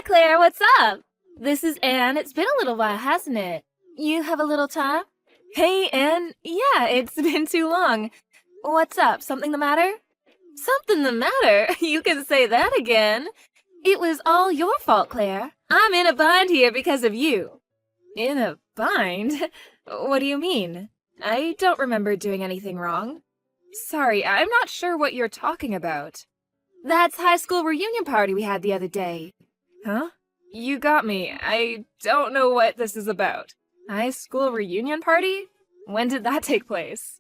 Hi, Claire, what's up? This is Anne. It's been a little while, hasn't it? You have a little time? Hey, Anne. Yeah, it's been too long. What's up? Something the matter? Something the matter? You can say that again. It was all your fault, Claire. I'm in a bind here because of you. In a bind? What do you mean? I don't remember doing anything wrong. Sorry, I'm not sure what you're talking about. That's high school reunion party we had the other day. Huh? You got me. I don't know what this is about. High school reunion party? When did that take place?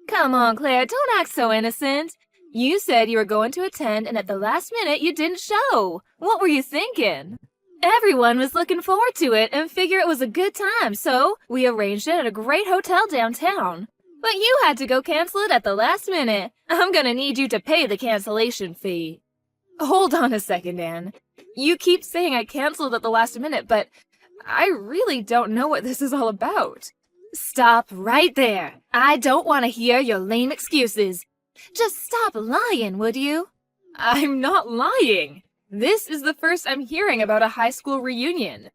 Come on, Claire, don't act so innocent. You said you were going to attend, and at the last minute you didn't show. What were you thinking? Everyone was looking forward to it and figured it was a good time, so we arranged it at a great hotel downtown. But you had to go cancel it at the last minute. I'm gonna need you to pay the cancellation fee. Hold on a second, Anne. You keep saying I canceled at the last minute, but I really don't know what this is all about. Stop right there. I don't want to hear your lame excuses. Just stop lying, would you? I'm not lying. This is the first I'm hearing about a high school reunion.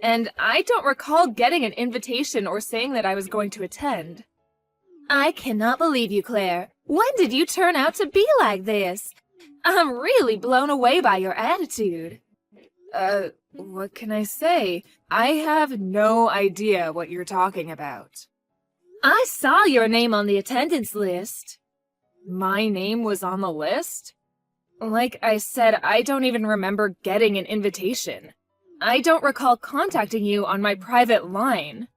And I don't recall getting an invitation or saying that I was going to attend. I cannot believe you, Claire. When did you turn out to be like this? I'm really blown away by your attitude. What can I say? I have no idea what you're talking about. I saw your name on the attendance list. My name was on the list? Like I said, I don't even remember getting an invitation. I don't recall contacting you on my private line.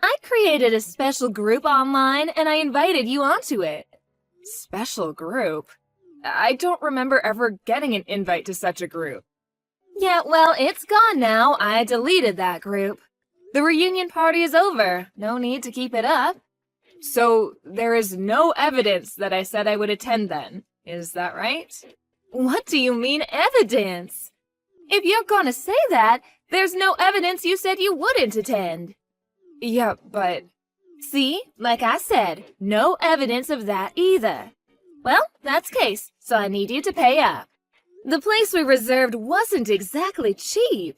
I created a special group online and I invited you onto it. Special group? I don't remember ever getting an invite to such a group. Yeah, well, it's gone now. I deleted that group. The reunion party is over. No need to keep it up. So there is no evidence that I said I would attend then. Is that right? What do you mean, evidence? If you're gonna say that, there's no evidence you said you wouldn't attend. Yeah, but... See, like I said, no evidence of that either. Well, that's case, so I need you to pay up. The place we reserved wasn't exactly cheap.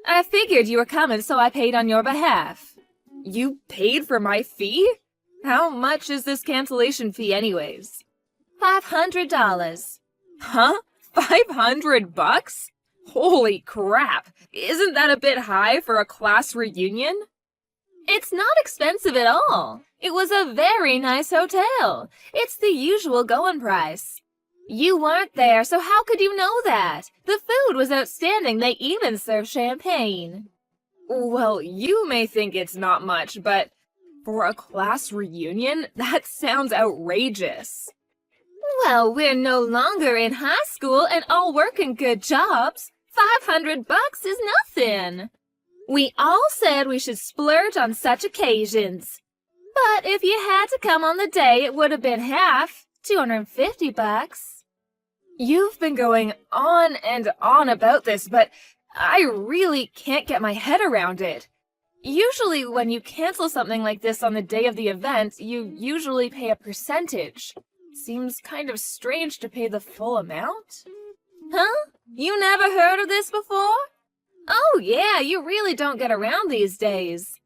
I figured you were coming, so I paid on your behalf. You paid for my fee? How much is this cancellation fee anyways? $500. Huh? $500? Holy crap! Isn't that a bit high for a class reunion? It's not expensive at all. It was a very nice hotel. It's the usual going price. You weren't there, so how could you know that? The food was outstanding. They even served champagne. Well, you may think it's not much, but for a class reunion, that sounds outrageous. Well, we're no longer in high school and all working good jobs. $500 is nothing. We all said we should splurge on such occasions. But if you had to come on the day, it would have been half, $250. You've been going on and on about this, but I really can't get my head around it. Usually when you cancel something like this on the day of the event, you usually pay a percentage. Seems kind of strange to pay the full amount. Huh? You never heard of this before? Oh yeah, you really don't get around these days.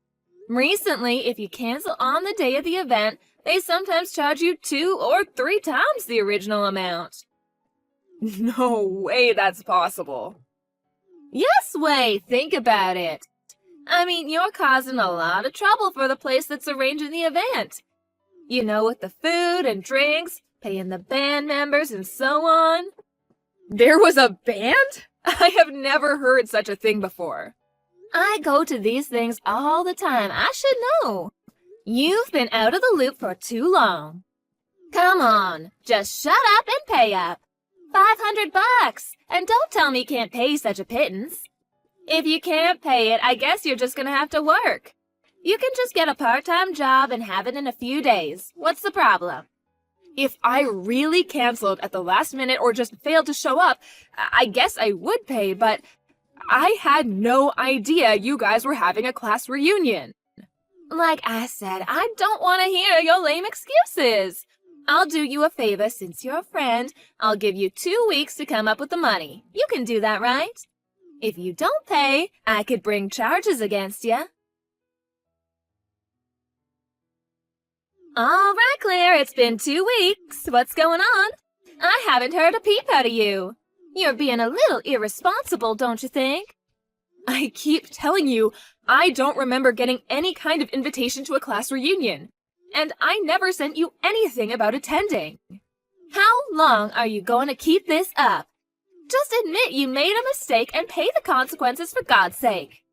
Recently, if you cancel on the day of the event, they sometimes charge you 2 or 3 times the original amount. No way that's possible. Yes way, think about it. I mean, you're causing a lot of trouble for the place that's arranging the event. You know, with the food and drinks, paying the band members and so on. There was a band? I have never heard such a thing before. I go to these things all the time. I should know. You've been out of the loop for too long. Come on, just shut up and pay up. $500, and don't tell me you can't pay such a pittance. If you can't pay it, I guess you're just gonna have to work. You can just get a part-time job and have it in a few days. What's the problem? If I really canceled at the last minute or just failed to show up, I guess I would pay, but I had no idea you guys were having a class reunion. Like I said, I don't want to hear your lame excuses. I'll do you a favor since you're a friend. I'll give you 2 weeks to come up with the money. You can do that, right? If you don't pay, I could bring charges against you. All right, Claire, it's been 2 weeks. What's going on? I haven't heard a peep out of you. You're being a little irresponsible, don't you think? I keep telling you, I don't remember getting any kind of invitation to a class reunion. And I never sent you anything about attending. How long are you going to keep this up? Just admit you made a mistake and pay the consequences for God's sake.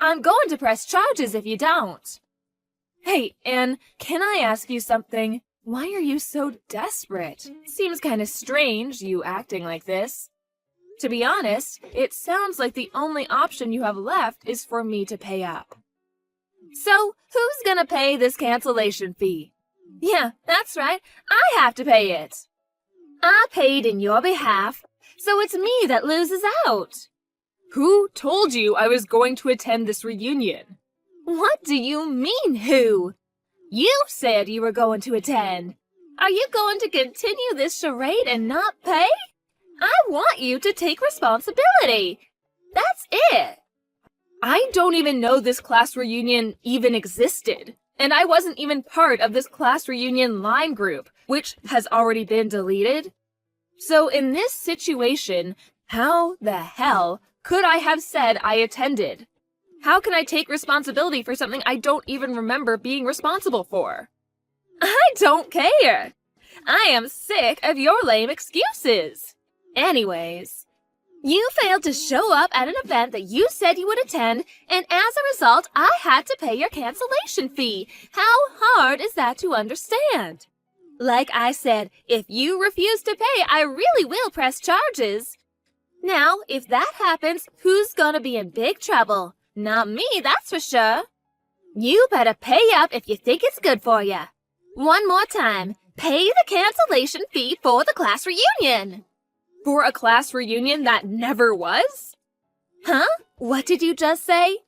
I'm going to press charges if you don't. Hey, Anne, can I ask you something? Why are you so desperate? Seems kind of strange, you acting like this. To be honest, it sounds like the only option you have left is for me to pay up. So, who's gonna pay this cancellation fee? Yeah, that's right, I have to pay it. I paid in your behalf, so it's me that loses out. Who told you I was going to attend this reunion? What do you mean, who? You said you were going to attend. Are you going to continue this charade and not pay? I want you to take responsibility. That's it. I don't even know this class reunion even existed. And I wasn't even part of this class reunion line group, which has already been deleted. So in this situation, how the hell could I have said I attended? How can I take responsibility for something I don't even remember being responsible for? I don't care. I am sick of your lame excuses. Anyways, you failed to show up at an event that you said you would attend, and as a result, I had to pay your cancellation fee. How hard is that to understand? Like I said, if you refuse to pay, I really will press charges. Now, if that happens, who's gonna be in big trouble? Not me, that's for sure. You better pay up if you think it's good for you. One more time, pay the cancellation fee for the class reunion. For a class reunion that never was? Huh? What did you just say?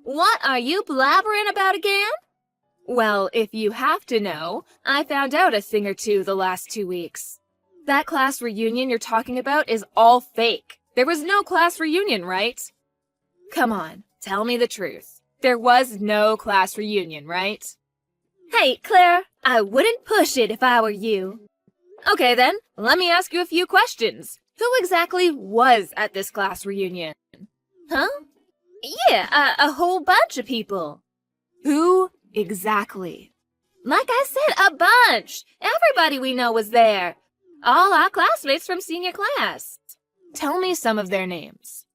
What are you blabbering about again? Well, if you have to know, I found out a thing or two the last 2 weeks. That class reunion you're talking about is all fake. There was no class reunion, right? Come on, tell me the truth. There was no class reunion, right? Hey, Claire, I wouldn't push it if I were you. Okay then, let me ask you a few questions. Who exactly was at this class reunion? Huh? Yeah, a whole bunch of people. Who exactly? Like I said, a bunch. Everybody we know was there. All our classmates from senior class. Tell me some of their names.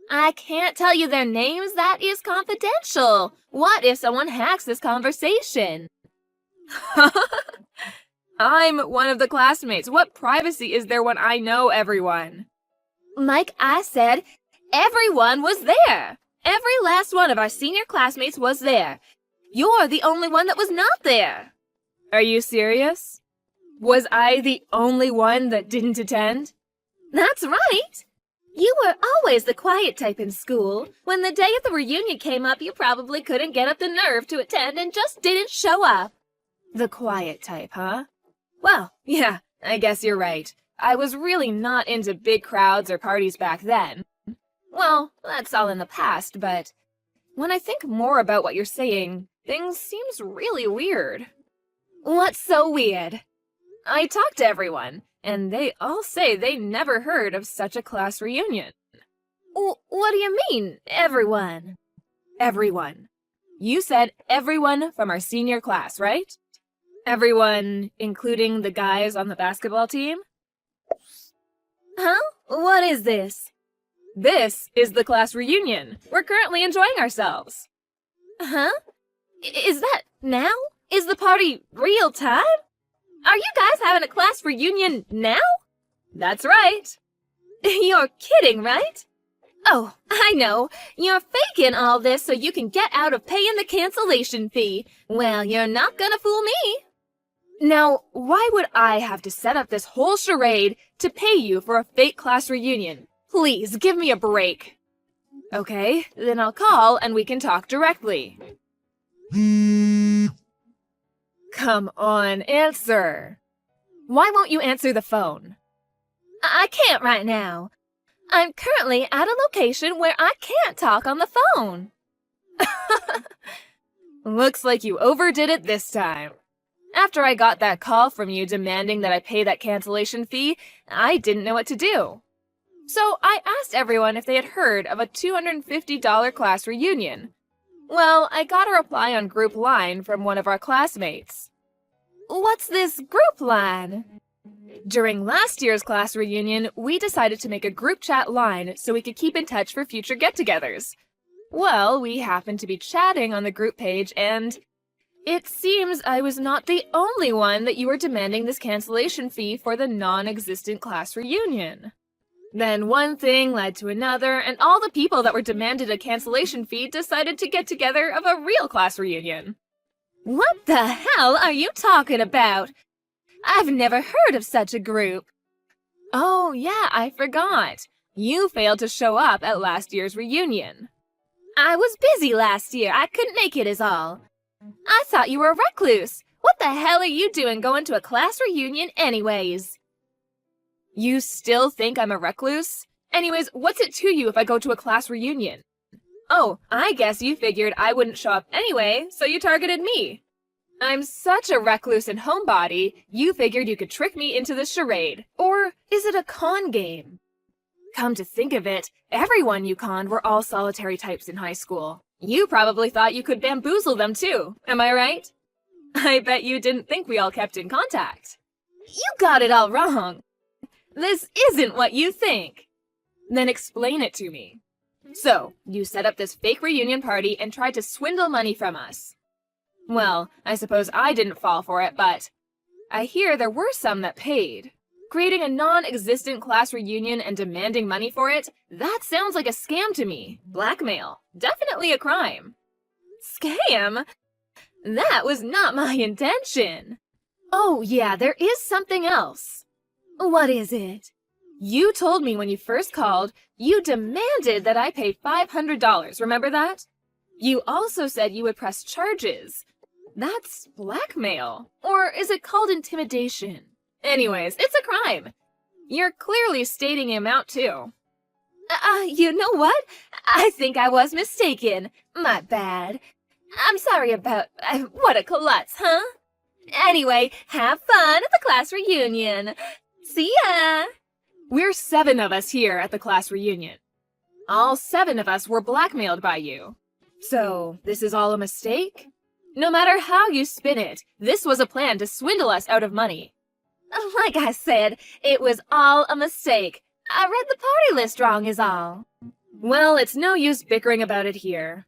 I can't tell you their names. That is confidential. What if someone hacks this conversation? I'm one of the classmates. What privacy is there when I know everyone? Like I said, everyone was there. Every last one of our senior classmates was there. You're the only one that was not there. Are you serious? Was I the only one that didn't attend? That's right. You were always the quiet type in school. When the day of the reunion came up, you probably couldn't get up the nerve to attend and just didn't show up. The quiet type, huh? Well, yeah, I guess you're right. I was really not into big crowds or parties back then. Well, that's all in the past, but when I think more about what you're saying, things seems really weird. What's so weird? I talked to everyone, and they all say they never heard of such a class reunion. What do you mean, everyone? Everyone. You said everyone from our senior class, right? Everyone, including the guys on the basketball team? Huh? What is this? This is the class reunion. We're currently enjoying ourselves. Huh? Is that now? Is the party real time? Are you guys having a class reunion now? That's right. You're kidding, right? Oh, I know. You're faking all this so you can get out of paying the cancellation fee. Well, you're not gonna fool me. Now, why would I have to set up this whole charade to pay you for a fake class reunion? Please, give me a break. Okay, then I'll call and we can talk directly. Come on, answer. Why won't you answer the phone? I can't right now. I'm currently at a location where I can't talk on the phone. Looks like you overdid it this time. After I got that call from you demanding that I pay that cancellation fee, I didn't know what to do. So I asked everyone if they had heard of a $250 class reunion. Well, I got a reply on group line from one of our classmates. What's this group line? During last year's class reunion, we decided to make a group chat line so we could keep in touch for future get-togethers. Well, we happened to be chatting on the group page, and it seems I was not the only one that you were demanding this cancellation fee for the non-existent class reunion. Then one thing led to another, and all the people that were demanded a cancellation fee decided to get together of a real class reunion. What the hell are you talking about? I've never heard of such a group. Oh yeah, I forgot. You failed to show up at last year's reunion. I was busy last year. I couldn't make it is all. I thought you were a recluse. What the hell are you doing going to a class reunion anyways? You still think I'm a recluse? Anyways, what's it to you if I go to a class reunion? Oh, I guess you figured I wouldn't show up anyway, so you targeted me. I'm such a recluse and homebody, you figured you could trick me into this charade. Or is it a con game? Come to think of it, everyone you conned were all solitary types in high school. You probably thought you could bamboozle them too, am I right? I bet you didn't think we all kept in contact. You got it all wrong. This isn't what you think. Then explain it to me. So, you set up this fake reunion party and tried to swindle money from us. Well, I suppose I didn't fall for it, but I hear there were some that paid. Creating a non-existent class reunion and demanding money for it? That sounds like a scam to me. Blackmail. Definitely a crime. Scam? That was not my intention. Oh yeah, there is something else. What is it? You told me when you first called, you demanded that I pay $500, remember that? You also said you would press charges. That's blackmail. Or is it called intimidation? Anyways, it's a crime. You're clearly stating the amount too. You know what? I think I was mistaken. My bad. I'm sorry about what a klutz, huh? Anyway, have fun at the class reunion. See ya! We're 7 of us here at the class reunion. All 7 of us were blackmailed by you. So, this is all a mistake? No matter how you spin it, this was a plan to swindle us out of money. Like I said, it was all a mistake. I read the party list wrong is all. Well, it's no use bickering about it here.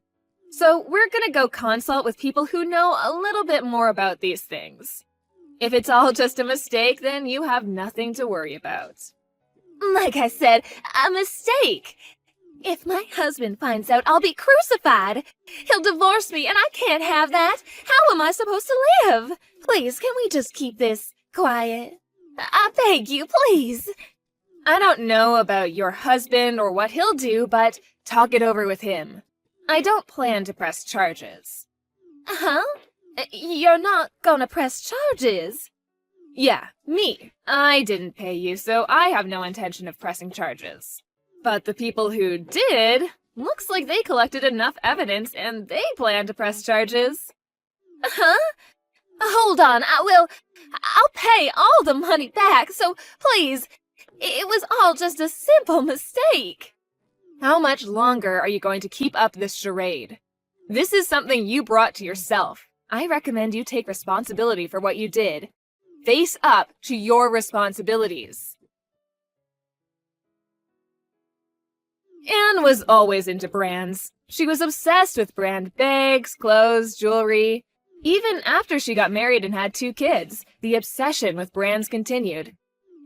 So we're gonna go consult with people who know a little bit more about these things. If it's all just a mistake, then you have nothing to worry about. Like I said, a mistake. If my husband finds out, I'll be crucified. He'll divorce me, and I can't have that. How am I supposed to live? Please, can we just keep this quiet? I beg you, please. I don't know about your husband or what he'll do, but talk it over with him. I don't plan to press charges. Huh? You're not gonna press charges? Yeah, me. I didn't pay you, so I have no intention of pressing charges. But the people who did, looks like they collected enough evidence and they plan to press charges. Huh? Hold on, I'll pay all the money back, so please, it was all just a simple mistake. How much longer are you going to keep up this charade? This is something you brought to yourself. I recommend you take responsibility for what you did. Face up to your responsibilities. Anne was always into brands. She was obsessed with brand bags, clothes, jewelry. Even after she got married and had 2 kids, the obsession with brands continued.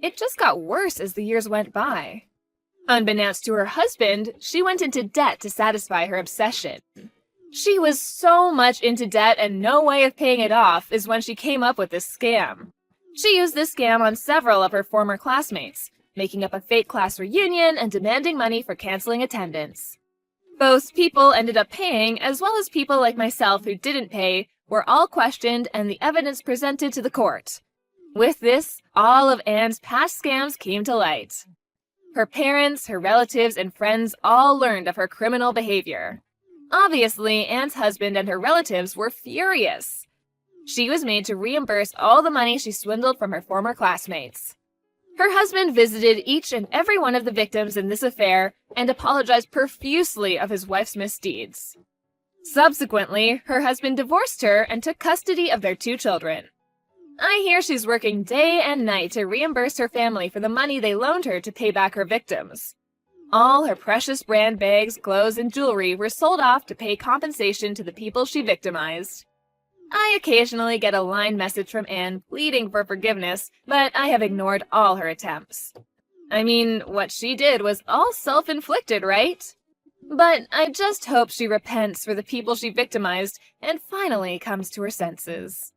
It just got worse as the years went by. Unbeknownst to her husband, she went into debt to satisfy her obsession. She was so much into debt and no way of paying it off is when she came up with this scam. She used this scam on several of her former classmates, making up a fake class reunion and demanding money for canceling attendance. Both people ended up paying, as well as people like myself who didn't pay, were all questioned and the evidence presented to the court. With this, all of Anne's past scams came to light. Her parents, her relatives, and friends all learned of her criminal behavior. Obviously, Anne's husband and her relatives were furious. She was made to reimburse all the money she swindled from her former classmates. Her husband visited each and every one of the victims in this affair and apologized profusely of his wife's misdeeds. Subsequently, her husband divorced her and took custody of their 2 children. I hear she's working day and night to reimburse her family for the money they loaned her to pay back her victims. All her precious brand bags, clothes, and jewelry were sold off to pay compensation to the people she victimized. I occasionally get a line message from Anne pleading for forgiveness, but I have ignored all her attempts. I mean, what she did was all self-inflicted, right? But I just hope she repents for the people she victimized and finally comes to her senses.